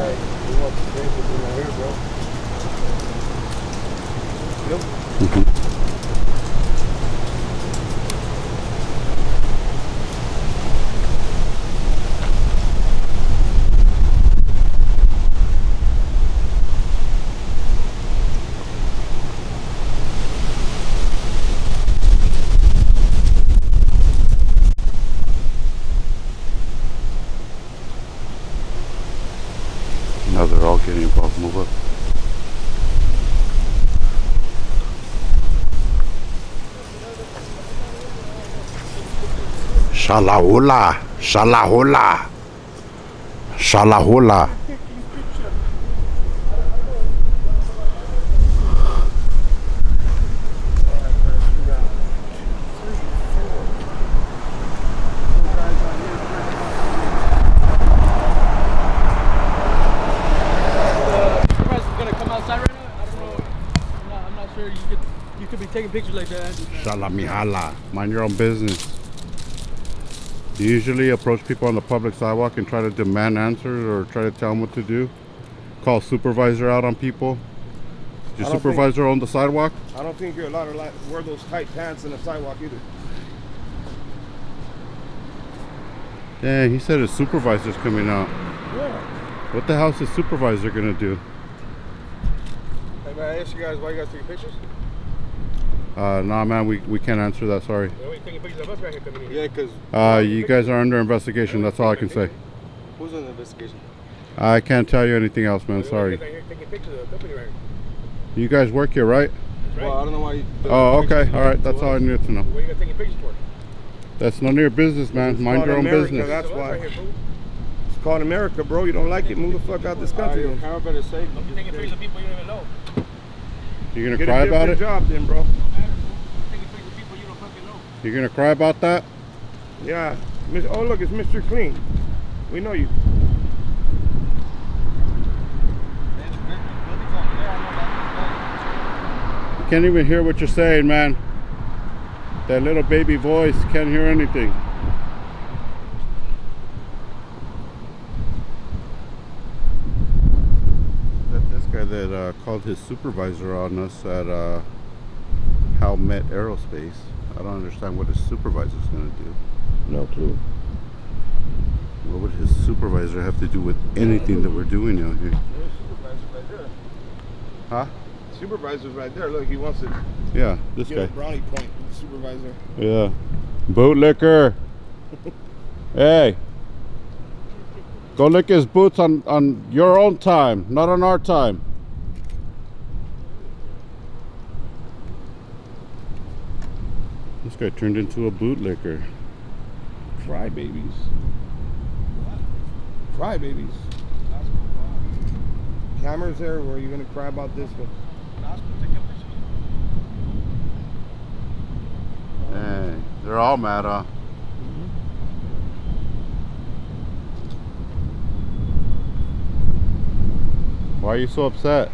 Alright, we want the things in right here, bro. Yep. Now they're all getting involved. Move up. Shalahula, shalahula, shalahula. You could be taking pictures like that. Shalamihala. Mind your own business. You usually approach people on the public sidewalk and try to demand answers or try to tell them what to do. Call supervisor out on people. Does your supervisor own the sidewalk? I don't think you're allowed to wear those tight pants in the sidewalk either. Dang, he said his supervisor's coming out. Yeah. What the hell's his supervisor gonna do? Hey man, I asked you guys why you guys taking pictures? Nah man, we can't answer that, sorry. Why are you taking pictures of us right here coming in? Yeah, because... you guys are under investigation, that's all I can say. Who's under investigation? I can't tell you anything else, man, sorry. Taking pictures of the company right here. You guys work here, right? Right. Well, I don't know why you... Oh, okay, alright, that's all I needed to know. What are you guys taking pictures for? That's none of your business, man. Mind your own business. That's why. It's called America, bro. You don't like it, move the fuck out this country. How better say? Don't be taking pictures of people you don't even know. You're gonna cry about it? Get a job then, bro. You're gonna cry about that? Yeah. Oh look, it's Mr. Clean. We know you. You can't even hear what you're saying, man. That little baby voice, can't hear anything. This guy that called his supervisor on us at Howmett Aerospace. I don't understand what his supervisor's gonna do. No clue. What would his supervisor have to do with anything that we're doing out here? There's supervisor right there. Huh? Supervisor's right there. Look, he wants to Yeah, this get guy. a brownie point with the supervisor. Yeah. Bootlicker. Hey. Go lick his boots on your own time, not on our time. This guy turned into a bootlicker. Crybabies. Crybabies. Cameras there, where are you gonna cry about this one? Hey, they're all mad, huh? Why are you so upset?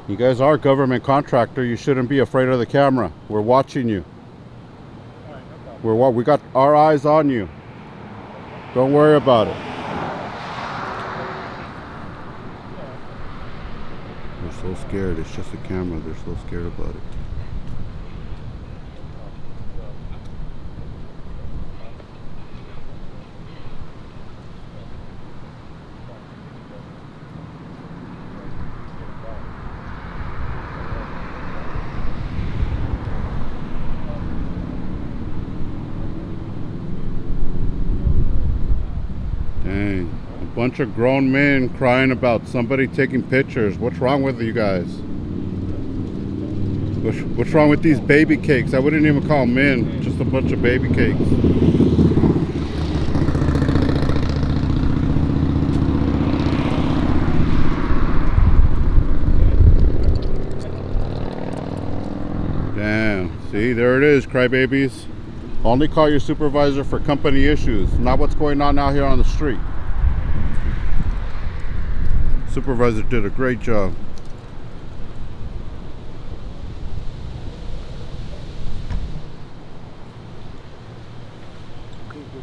You guys are government contractor. You shouldn't be afraid of the camera. We're watching you. We got our eyes on you. Don't worry about it. They're so scared. It's just a camera. They're so scared about it. Dang, a bunch of grown men crying about somebody taking pictures. What's wrong with you guys? What's wrong with these baby cakes? I wouldn't even call them men, just a bunch of baby cakes. Damn, see, there it is, crybabies. Only call your supervisor for company issues, not what's going on out here on the street. Supervisor did a great job.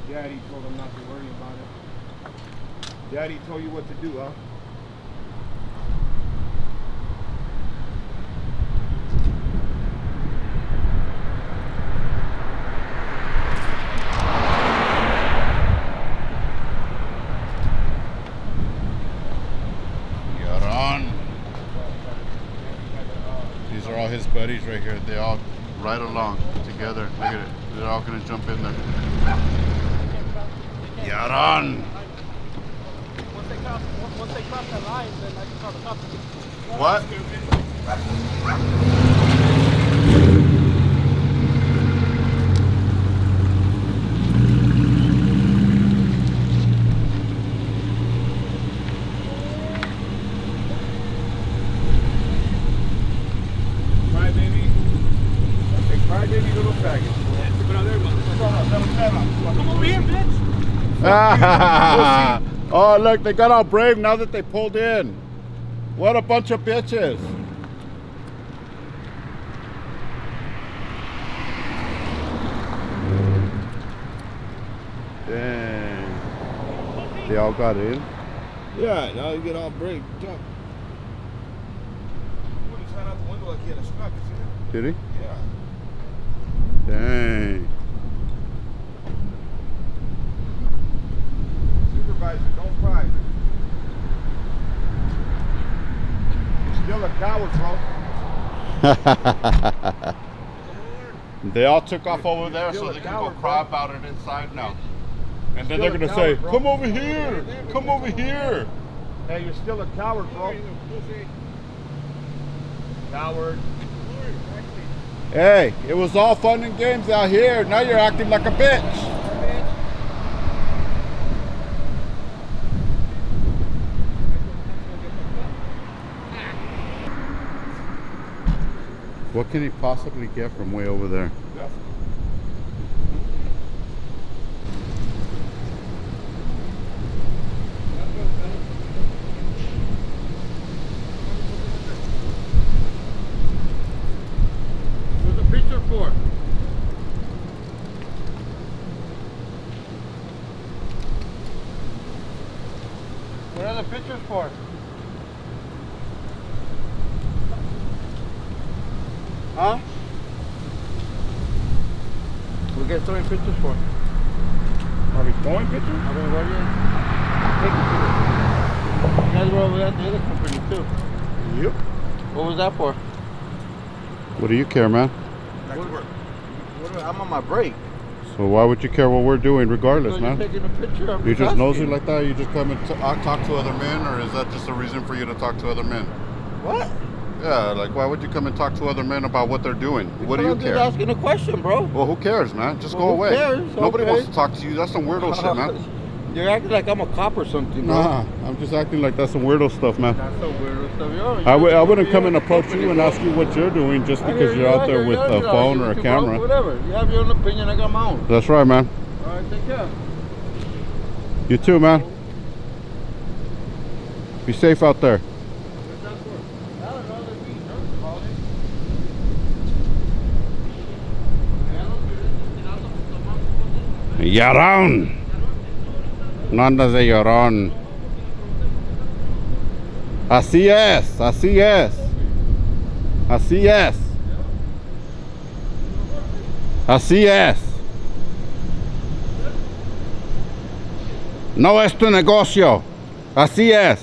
Daddy told him not to worry about it. Daddy told you what to do, huh? These are all his buddies right here. They all ride along together. Look at it. They're all gonna jump in there. Yaron! Once they cross that line, then I can call the cops. What? Crybaby little faggot. Come over here, bitch. Oh, look, they got all brave now that they pulled in. What a bunch of bitches. Dang. They all got in? Yeah, now you get all brave. Jump. He just ran out the window like he had a strap, you see that? Did he? Yeah. Dang. Supervisor, don't cry. You're still a coward, bro. They all took off over there Still so a they can coward, go cry bro. about it inside now. And then Still they're a going to say, coward, bro. come over here. Come over here. Hey, you're still a coward, bro. Coward. Hey, it was all fun and games out here. Now you're acting like a bitch. What can he possibly get from way over there? What's the picture for? What are the pictures for? Huh? What are you guys throwing pictures for? Are we throwing pictures? I mean, what are you taking pictures? You guys were over at the other company too. Yep. What was that for? What do you care, man? Back to work. I'm on my break. So why would you care what we're doing regardless, So man? you're taking a picture? I'm You just nosy asking. like that? You just come and talk to other men, or is that just a reason for you to talk to other men? What? Yeah, like why would you come and talk to other men about what they're doing? What do you I'm care? just asking a question, bro. Well, who cares, man? Just Well, go who away. cares? Nobody Okay. wants to talk to you. That's some weirdo shit, man. You're acting like I'm a cop or something, bro. Nah, I'm just acting like that's some weirdo stuff, man. That's so weird stuff. I wouldn't come and approach you and ask you what you're doing just because you're out there with a phone or a camera. Whatever. You have your own opinion. I got my own. That's right, man. All right, take care. You too, man. Be safe out there. Yaron. No andas de llorón. Así es, así es. Así es. Así es. No es tu negocio. Así es.